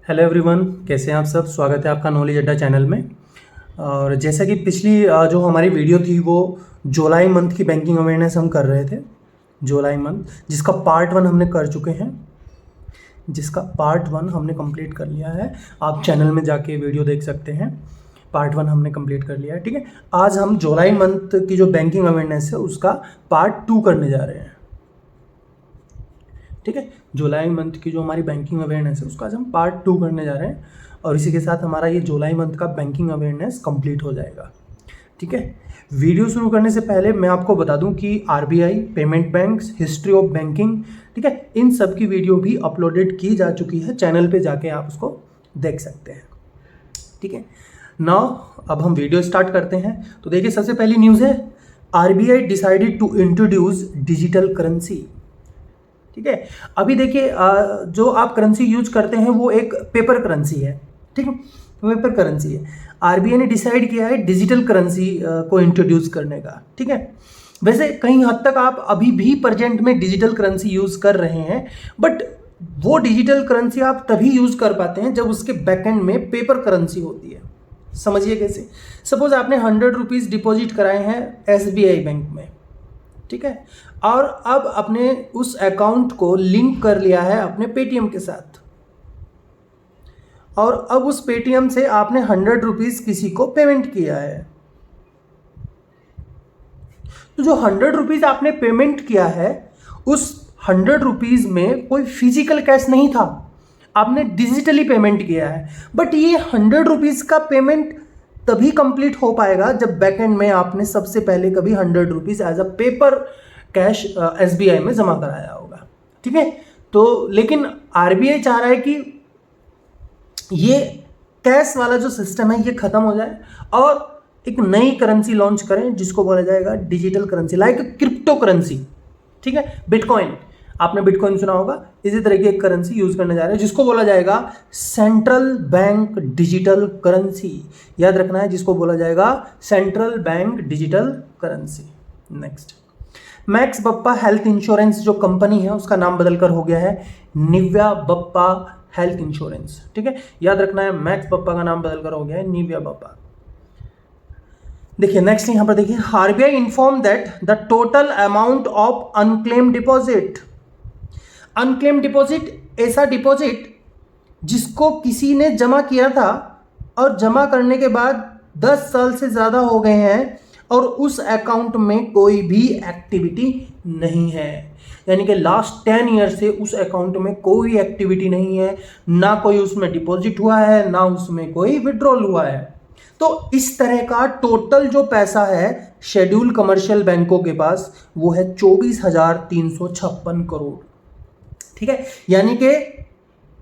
Hello everyone, कैसे हैं आप सब। स्वागत है आपका नॉलेज अड्डा चैनल में। और जैसा कि पिछली जो हमारी वीडियो थी वो जुलाई मंथ की बैंकिंग अवेयरनेस हम कर रहे थे। जुलाई मंथ जिसका पार्ट 1 हमने कर चुके हैं, जिसका पार्ट 1 हमने कंप्लीट कर लिया है। आप चैनल में जाके वीडियो देख सकते हैं। पार्ट 1 हमने कंप्लीट कर लिया है। ठीक है, आज हम जुलाई मंथ की जो बैंकिंग अवेयरनेस है उसका पार्ट 2 करने जा रहे हैं। ठीक है, जुलाई मंथ की जो हमारी बैंकिंग अवेयरनेस है उसका आज हम पार्ट 2 करने जा रहे हैं और इसी के साथ हमारा ये जुलाई मंथ का बैंकिंग अवेयरनेस कंप्लीट हो जाएगा। ठीक है, वीडियो शुरू करने से पहले मैं आपको बता दूं कि RBI, payment banks, history of banking, ठीक है, इन सब की वीडियो भी अपलोडेड की जा चुकी है। चैनल पे जाके आप उसको देख सकते हैं। ठीक है, नाउ अब हम वीडियो स्टार्ट करते हैं। तो देखिए, सबसे पहली न्यूज़ है RBI decided to introduce digital currency. ठीक है, अभी देखिए जो आप करेंसी यूज करते हैं वो एक पेपर करेंसी है। ठीक है, पेपर करेंसी है। आरबीआई ने डिसाइड किया है डिजिटल करेंसी को इंट्रोड्यूस करने का। ठीक है, वैसे कहीं हद तक आप अभी भी प्रेजेंट में डिजिटल करेंसी यूज कर रहे हैं, बट वो डिजिटल करेंसी आप तभी यूज कर पाते हैं जब उसके बैकएंड में पेपर करेंसी होती है। समझिए कैसे। सपोज आपने 100 रुपीज़ डिपॉजिट कराए हैं एसबीआई बैंक में। ठीक है, और अब अपने उस अकाउंट को लिंक कर लिया है अपने पेटीएम के साथ, और अब उस पेटीएम से आपने 100 रुपीज़ किसी को पेमेंट किया है। तो जो 100 रुपीज़ आपने पेमेंट किया है, उस 100 रुपीज़ में कोई फिजिकल कैश नहीं था, आपने डिजिटली पेमेंट किया है। बट ये 100 रुपीज़ का पेमेंट तभी कंप्लीट हो पाएगा जब बैकएंड में आपने सबसे पहले कभी 100 rupees as a paper cash SBI में जमा कराया होगा। ठीक है, तो लेकिन आरबीआई चाह रहा है कि ये कैश वाला जो सिस्टम है ये खत्म हो जाए और एक नई करेंसी लॉन्च करें जिसको बोला जाएगा digital currency, like crypto currency. ठीक है, बिटकॉइन, आपने बिटकॉइन सुना होगा। इसी तरह की एक करेंसी यूज करने जा रहे हैं जिसको बोला जाएगा सेंट्रल बैंक डिजिटल करेंसी। याद रखना है, जिसको बोला जाएगा central bank digital currency. Next, max Bappa health insurance जो कंपनी है उसका नाम बदलकर हो गया है निव्या बप्पा हेल्थ इंश्योरेंस। ठीक है, याद रखना है, मैक्स बप्पा का नाम बदलकर हो गया है निव्या बप्पा। देखिए नेक्स्ट यहां पर देखिए, RBI inform that the total amount of unclaim deposit. Unclaim deposit ऐसा डिपॉजिट जिसको किसी ने जमा किया था और जमा करने के बाद 10 साल से ज़्यादा हो गए हैं और उस अकाउंट में कोई भी एक्टिविटी नहीं है, यानी कि लास्ट 10 ईयर से उस अकाउंट में कोई एक्टिविटी नहीं है, ना कोई उसमें डिपॉजिट हुआ है ना उसमें कोई विड्रॉल हुआ है। तो इस तरह का टोटल जो पैसा है शेड्यूल कमर्शियल बैंकों के पास वो है 24,356 करोड़। ठीक है, यानी कि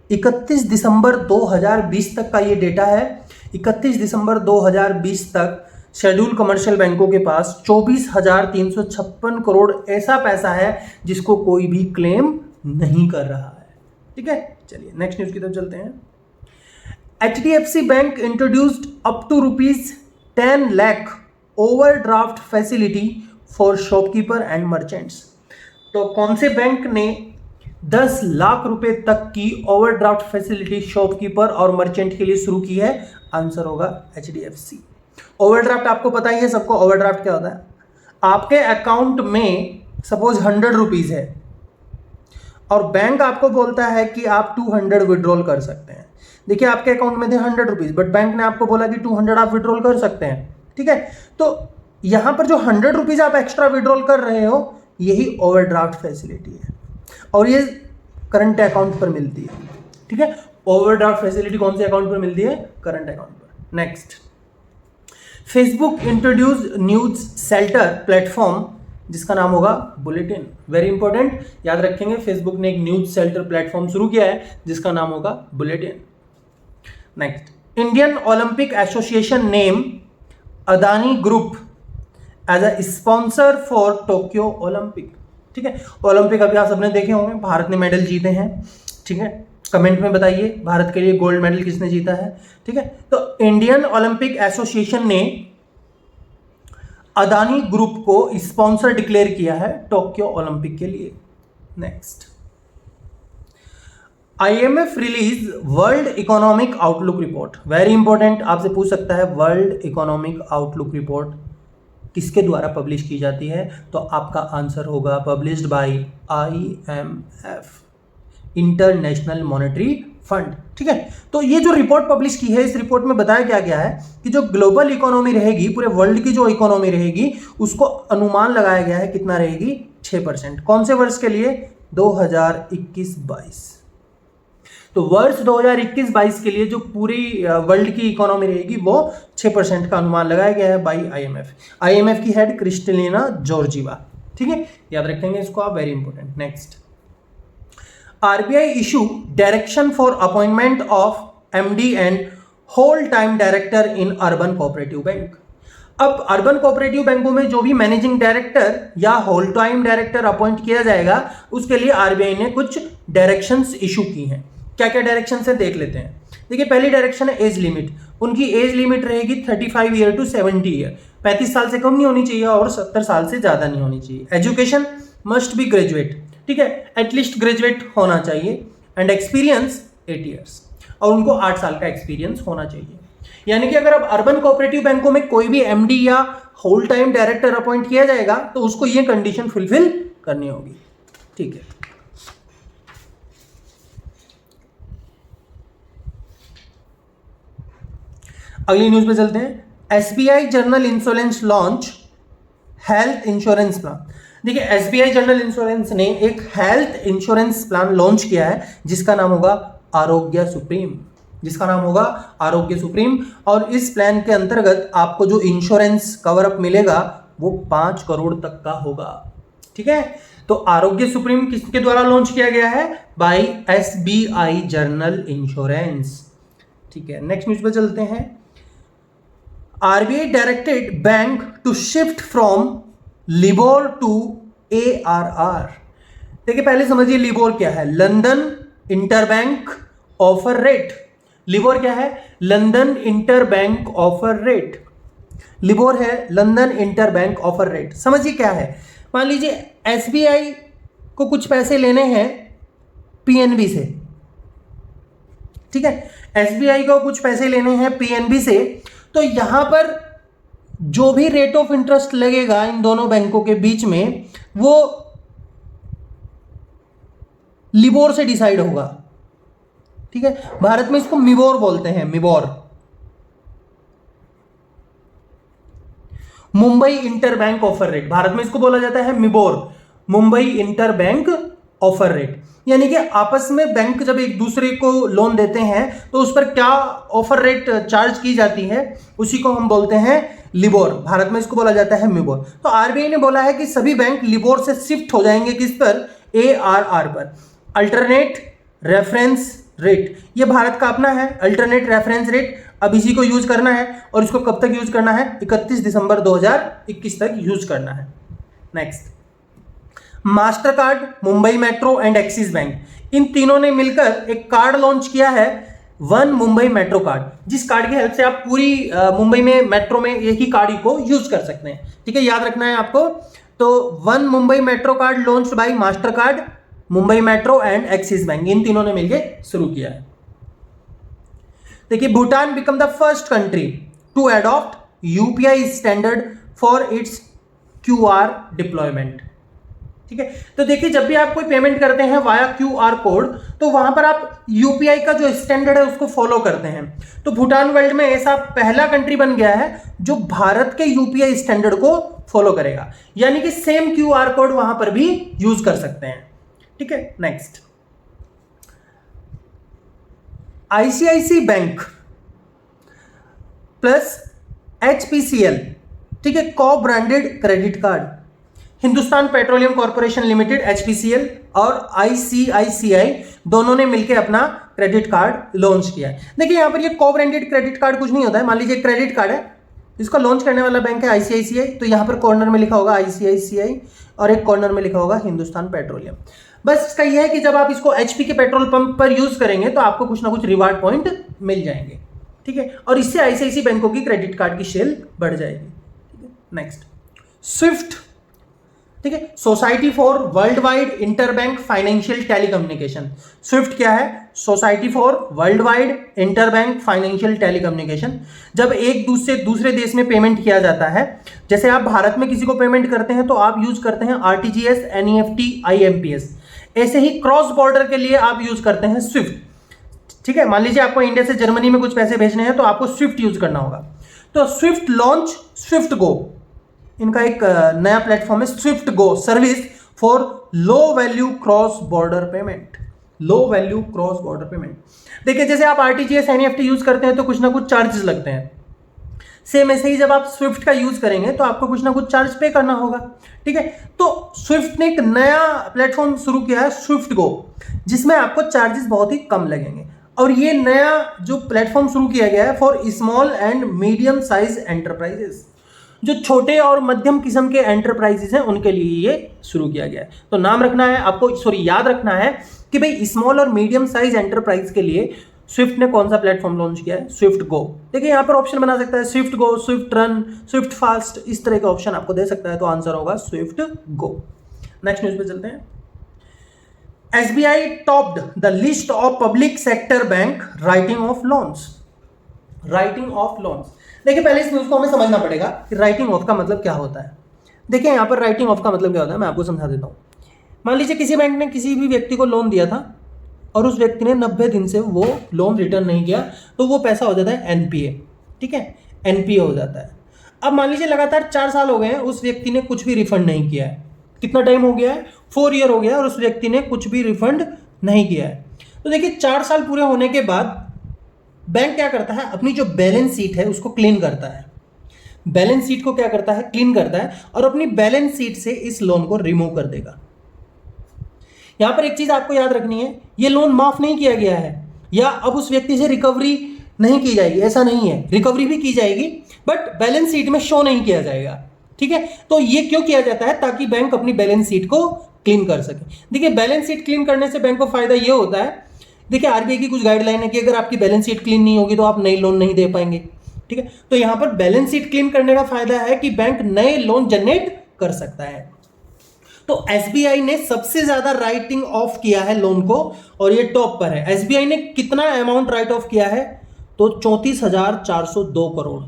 31 दिसंबर 2020 तक का ये डेटा है। 31 दिसंबर 2020 तक शेड्यूल कमर्शियल बैंकों के पास 24,356 करोड़ ऐसा पैसा है जिसको कोई भी क्लेम नहीं कर रहा है। ठीक है, चलिए नेक्स्ट न्यूज की तरफ चलते हैं। HDFC bank introduced up to ₹10 lakh overdraft facility for shopkeeper and merchants. तो कौन से बैंक ने 10 लाख रुपए तक की ओवरड्राफ्ट फैसिलिटी शॉपकीपर और मर्चेंट के लिए शुरू की है? आंसर होगा एचडीएफसी। ओवरड्राफ्ट आपको पता ही है सबको, ओवरड्राफ्ट क्या होता है। आपके अकाउंट में सपोज 100 रुपीज़ है और बैंक आपको बोलता है कि आप 200 विड्रॉल कर सकते हैं। देखिए आपके अकाउंट में थे 100 रुपीज़, बट बैंक ने आपको बोला कि 200 आप विड्रॉल कर सकते हैं। ठीक है, तो यहां पर जो 100 रुपीज़ आप एक्स्ट्रा विड्रॉल कर रहे हो यही ओवरड्राफ्ट फैसिलिटी है और ये करंट अकाउंट पर मिलती है। ठीक है, ओवरड्राफ्ट फैसिलिटी कौन से अकाउंट पर मिलती है? करंट अकाउंट पर। Next, Facebook introduce news shelter platform जिसका नाम होगा बुलेटिन। वेरी इंपॉर्टेंट, याद रखेंगे, फेसबुक ने एक न्यूज शेल्टर प्लेटफॉर्म शुरू किया है जिसका नाम होगा bulletin. Next, Indian Olympic Association name Adani group as a sponsor for Tokyo Olympic. ठीक है, ओलंपिक अभी आप सबने देखे होंगे, भारत ने मेडल जीते हैं। ठीक है, कमेंट में बताइए भारत के लिए गोल्ड मेडल किसने जीता है। ठीक है, तो इंडियन ओलंपिक एसोसिएशन ने अदानी ग्रुप को स्पॉन्सर डिक्लेयर किया है टोक्यो ओलंपिक के लिए। Next, IMF release world economic outlook report, very important, आपसे पूछ सकता है वर्ल्ड इकोनॉमिक आउटलुक रिपोर्ट किसके द्वारा पब्लिश की जाती है, तो आपका आंसर होगा published by IMF, international monetary fund. ठीक है, तो ये जो रिपोर्ट पब्लिश की है, इस रिपोर्ट में बताया क्या गया है कि जो ग्लोबल इकोनॉमी रहेगी, पूरे वर्ल्ड की जो इकोनॉमी रहेगी, उसको अनुमान लगाया गया है कितना रहेगी, 6%। कौन से वर्ष के लिए, 2021-22। तो वर्ष 2021-22 के लिए जो पूरी वर्ल्ड की इकोनॉमी रहेगी वो 6% का अनुमान लगाया गया है बाय IMF की हेड क्रिस्टलिना जॉर्जीवा। ठीक है, याद रखेंगे इसको आप, very important. Next, RBI issue direction for appointment of MD and whole time director in urban cooperative bank. अब अर्बन कोऑपरेटिव बैंकों में जो भी मैनेजिंग डायरेक्टर या होल टाइम डायरेक्टर अपॉइंट किया जाएगा, उसके लिए RBI ने कुछ डायरेक्शंस इशू की हैं। क्या क्या डायरेक्शंस है देख लेते हैं। देखिए, पहली डायरेक्शन है एज लिमिट। उनकी एज लिमिट रहेगी 35 ईयर टू 70 ईयर, 35 साल से कम नहीं होनी चाहिए और 70 साल से ज़्यादा नहीं होनी चाहिए। एजुकेशन मस्ट बी ग्रेजुएट, ठीक है, एटलीस्ट ग्रेजुएट होना चाहिए। एंड एक्सपीरियंस 8 ईयर्स, और उनको 8 साल का एक्सपीरियंस होना चाहिए। यानी कि अगर अब अर्बन कोऑपरेटिव बैंकों में कोई भी MD या होल टाइम डायरेक्टर अपॉइंट किया जाएगा तो उसको ये कंडीशन फुलफिल करनी होगी। ठीक है, अगली न्यूज पे चलते हैं। SBI general insurance launch health insurance plan. देखिए, SBI जनरल इंश्योरेंस ने एक हेल्थ इंश्योरेंस प्लान लॉन्च किया है जिसका नाम होगा आरोग्य सुप्रीम, जिसका नाम होगा आरोग्य सुप्रीम। और इस प्लान के अंतर्गत आपको जो इंश्योरेंस कवर अप मिलेगा वो 5 करोड़ तक का होगा। ठीक है, तो आरोग्य सुप्रीम किसके द्वारा लॉन्च किया गया है, बाय SBI जनरल इंश्योरेंस। ठीक है, नेक्स्ट न्यूज पे चलते हैं। RBI directed bank to shift from LIBOR to ARR। देखिए, पहले समझिए लिबोर क्या है, London interbank offer rate. LIBOR क्या है, London interbank offer rate. LIBOR है लंदन इंटरबैंक ऑफर रेट। समझिए क्या है, मान लीजिए SBI को कुछ पैसे लेने हैं PNB से। ठीक है, SBI को कुछ पैसे लेने हैं PNB से, तो यहां पर जो भी रेट ऑफ इंटरेस्ट लगेगा इन दोनों बैंकों के बीच में वो लिबोर से डिसाइड होगा। ठीक है, भारत में इसको मिबोर बोलते हैं, MIBOR, Mumbai interbank offer rate. Bharat में इसको बोला जाता है MIBOR, Mumbai interbank offer rate. यानी कि आपस में बैंक जब एक दूसरे को लोन देते हैं तो उस पर क्या ऑफर रेट चार्ज की जाती है, उसी को हम बोलते हैं लिबोर। भारत में इसको बोला जाता है मिबोर। तो RBI ने बोला है कि सभी बैंक लिबोर से शिफ्ट हो जाएंगे किस पर, ARR पर, अल्टरनेट रेफरेंस रेट। ये भारत का अपना है अल्टरनेट रेफरेंस रेट। अब इसी को यूज करना है, और इसको कब तक यूज करना है, 31 दिसंबर 2021 तक यूज करना है। Next, Mastercard, Mumbai metro and Axis Bank, इन तीनों ने मिलकर एक कार्ड लॉन्च किया है, वन मुंबई मेट्रो कार्ड, जिस कार्ड की हेल्प से आप पूरी मुंबई में मेट्रो में एक ही कार्ड को यूज कर सकते हैं। ठीक है, याद रखना है आपको। तो one Mumbai metro card launched by Mastercard, Mumbai metro and Axis Bank, इन तीनों ने मिलकर शुरू किया है। देखिए, Bhutan become the first country to adopt UPI standard for its QR deployment. ठीक है, तो देखिए, जब भी आप कोई पेमेंट करते हैं वाया QR कोड, तो वहां पर आप UPI का जो स्टैंडर्ड है उसको फॉलो करते हैं। तो भूटान वर्ल्ड में ऐसा पहला कंट्री बन गया है जो भारत के UPI स्टैंडर्ड को फॉलो करेगा, यानी कि सेम QR कोड वहां पर भी यूज कर सकते हैं। ठीक है, next, ICICI bank plus HPCL, ठीक है, को branded credit card, Hindustan petroleum corporation limited HPCL और ICICI दोनों ने मिलकर अपना क्रेडिट कार्ड लॉन्च किया है। देखिए, यहां पर ये को ब्रांडेड क्रेडिट कार्ड कुछ नहीं होता है। मान लीजिए क्रेडिट कार्ड है, इसको लॉन्च करने वाला बैंक है ICICI, तो यहां पर कॉर्नर में लिखा होगा ICICI और एक कॉर्नर में लिखा होगा हिंदुस्तान पेट्रोलियम। बस इसका यह है कि जब आप इसको HP के पेट्रोल पंप पर यूज करेंगे तो आपको कुछ ना कुछ रिवार्ड पॉइंट मिल जाएंगे। ठीक है, और इससे ICICI बैंकों की क्रेडिट कार्ड की सेल बढ़ जाएगी। ठीक है, नेक्स्ट, स्विफ्ट ठीक है। Society for world wide interbank financial telecommunication, Swift क्या है? Society for world wide interbank financial telecommunication. जब एक दूसरे देश में पेमेंट किया जाता है, जैसे आप भारत में किसी को पेमेंट करते हैं तो आप यूज करते हैं आरटीजीएस, एनईएफटी, आईएमपीएस। ऐसे ही क्रॉस बॉर्डर के लिए आप यूज करते हैं स्विफ्ट। ठीक है, मान लीजिए आपको इंडिया से जर्मनी में कुछ पैसे भेजने हैं तो आपको स्विफ्ट यूज करना होगा। तो स्विफ्ट लॉन्च स्विफ्ट गो, इनका एक नया प्लेटफॉर्म है Swift go service for low value cross border payment. Low value cross border payment, देखिए जैसे आप आरटीजीएस, एनईएफटी यूज करते हैं तो कुछ ना कुछ चार्जेस लगते हैं। सेम ऐसे ही जब आप स्विफ्ट का यूज करेंगे तो आपको कुछ ना कुछ चार्ज पे करना होगा। ठीक है, तो स्विफ्ट ने एक नया प्लेटफॉर्म शुरू किया है स्विफ्ट गो, जिसमें आपको चार्जेस बहुत ही कम लगेंगे। और ये नया जो प्लेटफॉर्म शुरू किया गया है for small and medium size enterprises, जो छोटे और मध्यम किस्म के एंटरप्राइजेस हैं उनके लिए ये शुरू किया गया है। तो नाम रखना है आपको, याद रखना है कि भाई स्मॉल और मीडियम साइज एंटरप्राइज के लिए स्विफ्ट ने कौन सा प्लेटफॉर्म लॉन्च किया है? स्विफ्ट गो। देखिए यहाँ पर ऑप्शन बना सकता है स्विफ्ट गो, स्विफ्ट रन, स्विफ्ट फास्ट, इस तरह के ऑप्शन आपको दे सकता है, तो आंसर होगा स्विफ्ट गो। नेक्स्ट न्यूज पे चलते हैं। SBI topped the list of public sector bank writing of loans. Writing of loans, देखिए पहले इस न्यूज को हमें समझना पड़ेगा कि राइटिंग ऑफ का मतलब क्या होता है। देखिए यहाँ पर राइटिंग ऑफ का मतलब क्या होता है, मैं आपको समझा देता हूँ। मान लीजिए किसी बैंक ने किसी भी व्यक्ति को लोन दिया था और उस व्यक्ति ने 90 दिन से वो लोन रिटर्न नहीं किया, तो वो पैसा हो जाता है एनपीए। ठीक है, एनपीए हो जाता है। अब मान लीजिए लगातार 4 साल हो गए हैं, उस व्यक्ति ने कुछ भी रिफंड नहीं किया है। कितना टाइम हो गया है? 4 ईयर हो गया और उस व्यक्ति ने कुछ भी रिफंड नहीं किया है। तो देखिए 4 साल पूरे होने के बाद बैंक क्या करता है, अपनी जो बैलेंस शीट है उसको क्लीन करता है। बैलेंस शीट को क्या करता है? क्लीन करता है और अपनी बैलेंस शीट से इस लोन को रिमूव कर देगा। यहां पर एक चीज आपको याद रखनी है, ये लोन माफ नहीं किया गया है या अब उस व्यक्ति से रिकवरी नहीं की जाएगी, ऐसा नहीं है। रिकवरी भी की जाएगी बट बैलेंस शीट में शो नहीं किया जाएगा। ठीक है, तो ये क्यों किया जाता है? ताकि बैंक अपनी बैलेंस शीट को क्लीन कर सके। देखिए बैलेंस शीट क्लीन करने से बैंक को फायदा ये होता है, देखिए आरबीआई की कुछ गाइडलाइन है कि अगर आपकी बैलेंस शीट क्लीन नहीं होगी तो आप नई लोन नहीं दे पाएंगे। ठीक है, तो यहां पर बैलेंस शीट क्लीन करने का फायदा है कि बैंक नए लोन जनरेट कर सकता है। तो एसबीआई ने सबसे ज्यादा राइटिंग ऑफ किया है लोन को और ये टॉप पर है। एसबीआई ने कितना अमाउंट राइट ऑफ किया है? तो 34,402 करोड़।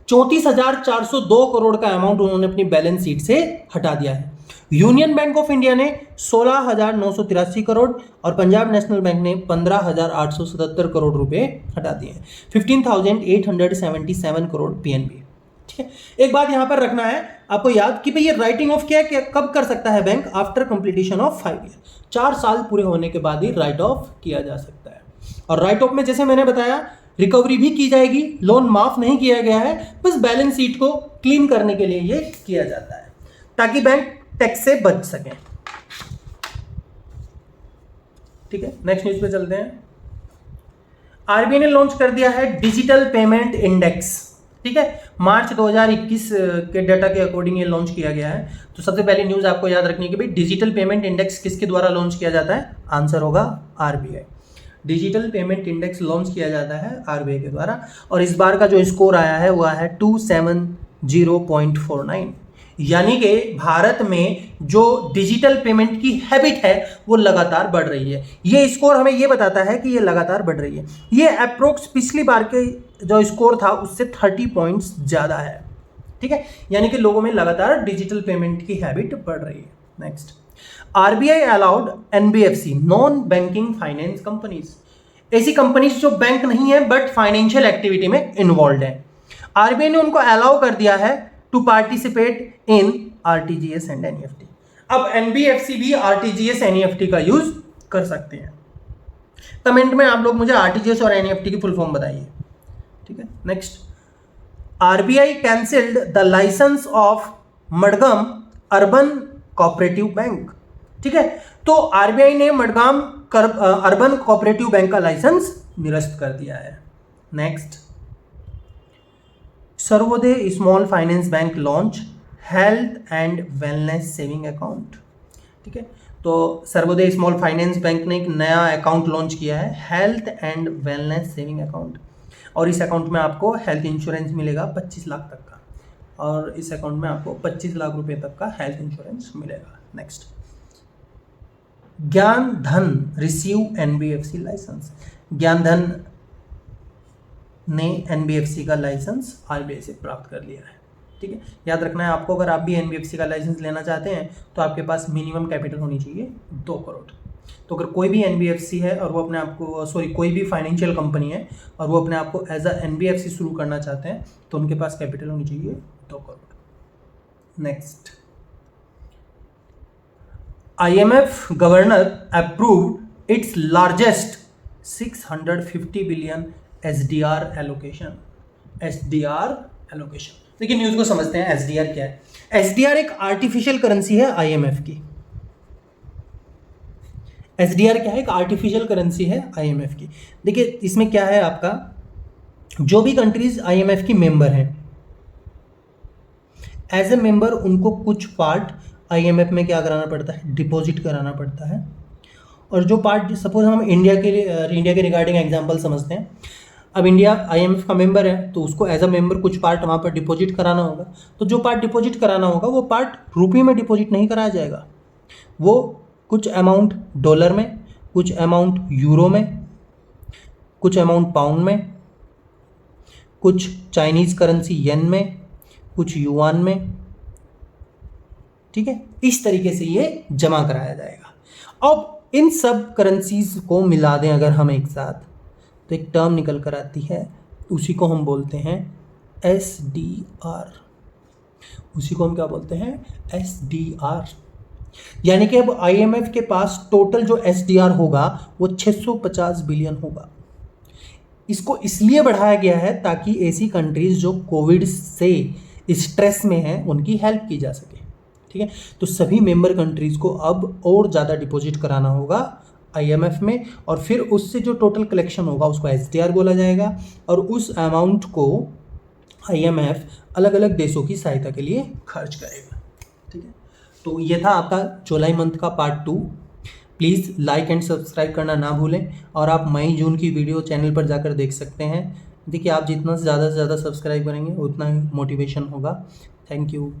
34,402 करोड़ का अमाउंट उन्होंने अपनी बैलेंस शीट से हटा दिया है। यूनियन बैंक ऑफ इंडिया ने 16,983 करोड़ और पंजाब नेशनल बैंक ने 15,877 करोड़ रुपए हटा दिए हैं। 15,877 करोड़ पीएनबी। ठीक है, एक बात यहां पर रखना है आपको याद कि भाई ये राइटिंग ऑफ क्या कब कर सकता है bank? After completion of 5 year, 4 साल पूरे होने के बाद ही राइट ऑफ किया जा सकता है। और राइट ऑफ में जैसे मैंने बताया रिकवरी भी की जाएगी, लोन माफ नहीं किया गया है, बस बैलेंस शीट को क्लीन करने के लिए ये किया जाता है ताकि बैंक टैक्स से बच सके। ठीक है, नेक्स्ट न्यूज पे चलते हैं। आरबीआई ने लॉन्च कर दिया है डिजिटल पेमेंट इंडेक्स। ठीक है, मार्च 2021 के डाटा के अकॉर्डिंग ये लॉन्च किया गया है। तो सबसे पहली न्यूज आपको याद रखनी है कि भाई डिजिटल पेमेंट इंडेक्स किसके द्वारा लॉन्च किया जाता है? आंसर होगा RBI. Digital payment index launch किया जाता है आरबीआई के द्वारा और इस बार का जो स्कोर आया है वो है 270.49। यानी कि भारत में जो डिजिटल पेमेंट की हैबिट है वो लगातार बढ़ रही है। ये स्कोर हमें ये बताता है कि ये लगातार बढ़ रही है। ये अप्रोक्स पिछली बार के जो स्कोर था उससे 30 पॉइंट्स ज़्यादा है। ठीक है, यानी कि लोगों में लगातार डिजिटल पेमेंट की हैबिट बढ़ रही है। Next, RBI allowed NBFC, non banking finance companies, ऐसी कंपनीज जो बैंक नहीं है बट फाइनेंशियल एक्टिविटी में इन्वॉल्व है। आरबीआई ने उनको अलाउ कर दिया है to participate in RTGS and NEFT. अब एनबीएफसी भी आरटीजीएस एनईएफटी का यूज कर सकते हैं। कमेंट में आप लोग मुझे आरटीजीएस और एनईएफटी की फुल फॉर्म बताइए। ठीक है, next, RBI cancelled the licence of Madgaon urban cooperative bank. ठीक है, तो आरबीआई ने मडगाम अर्बन कोऑपरेटिव बैंक का लाइसेंस निरस्त कर दिया है। Next, Sarvodaya small finance bank launch health and wellness saving account. ठीक है, तो सर्वोदय स्मॉल फाइनेंस बैंक ने एक नया अकाउंट लॉन्च किया है, health and wellness saving account, और इस अकाउंट में आपको हेल्थ इंश्योरेंस मिलेगा 25 लाख तक का। और इस अकाउंट में आपको 25 लाख रुपए तक का हेल्थ इंश्योरेंस मिलेगा। नेक्स्ट, ज्ञान धन रिसीव एनबीएफसी लाइसेंस। ज्ञान धन ने एनबीएफसी का लाइसेंस आरबीआई से प्राप्त कर लिया है। ठीक है, याद रखना है आपको, अगर आप भी एनबीएफसी का लाइसेंस लेना चाहते हैं तो आपके पास मिनिमम कैपिटल होनी चाहिए 2 करोड़। तो अगर कोई भी एनबीएफसी है और वो अपने आप को कोई भी फाइनेंशियल कंपनी है और वो अपने आप को एज अ एनबीएफसी शुरू करना चाहते हैं तो उनके पास कैपिटल होनी चाहिए 2 crore. Next, IMF governor approved its largest 650 billion SDR allocation. SDR allocation, देखिए न्यूज़ को समझते हैं। SDR क्या है? SDR एक आर्टिफिशियल करेंसी है IMF की। SDR क्या है? एक आर्टिफिशियल करेंसी है IMF की। देखिए इसमें क्या है, आपका जो भी कंट्रीज IMF की मेंबर हैं, एज ए मेंबर उनको कुछ पार्ट IMF में क्या कराना पड़ता है? डिपॉजिट कराना पड़ता है। और जो पार्ट, सपोज हम इंडिया के रिगार्डिंग एग्जांपल समझते हैं। अब इंडिया IMF का मेंबर है तो उसको एज अ मेंबर कुछ पार्ट वहाँ पर डिपॉजिट कराना होगा। तो जो पार्ट डिपॉजिट कराना होगा वो पार्ट रुपये में डिपॉजिट नहीं कराया जाएगा, वो कुछ अमाउंट डॉलर में, कुछ अमाउंट यूरो में, कुछ अमाउंट पाउंड में, कुछ चाइनीज़ करेंसी येन में, कुछ युआन में। ठीक है, इस तरीके से ये जमा कराया जाएगा। अब इन सब करेंसीज को मिला दें अगर हम एक साथ, तो एक टर्म निकल कर आती है, उसी को हम बोलते हैं SDR। उसी को हम क्या बोलते हैं? SDR। यानी कि अब IMF के पास टोटल जो SDR होगा वो 650 बिलियन होगा। इसको इसलिए बढ़ाया गया है ताकि ऐसी कंट्रीज जो कोविड से स्ट्रेस में हैं उनकी हेल्प की जा सके। ठीक है, तो सभी मेंबर कंट्रीज को अब और ज़्यादा डिपॉजिट कराना होगा IMF में, और फिर उससे जो टोटल कलेक्शन होगा उसको SDR बोला जाएगा, और उस अमाउंट को IMF अलग अलग देशों की सहायता के लिए खर्च करेगा। ठीक है, तो ये था आपका जुलाई मंथ का part 2। Please like and subscribe करना ना भूलें, और आप मई जून की वीडियो चैनल पर जाकर देख सकते हैं। देखिए, आप जितना से ज़्यादा सब्सक्राइब करेंगे उतना ही मोटिवेशन होगा। Thank you.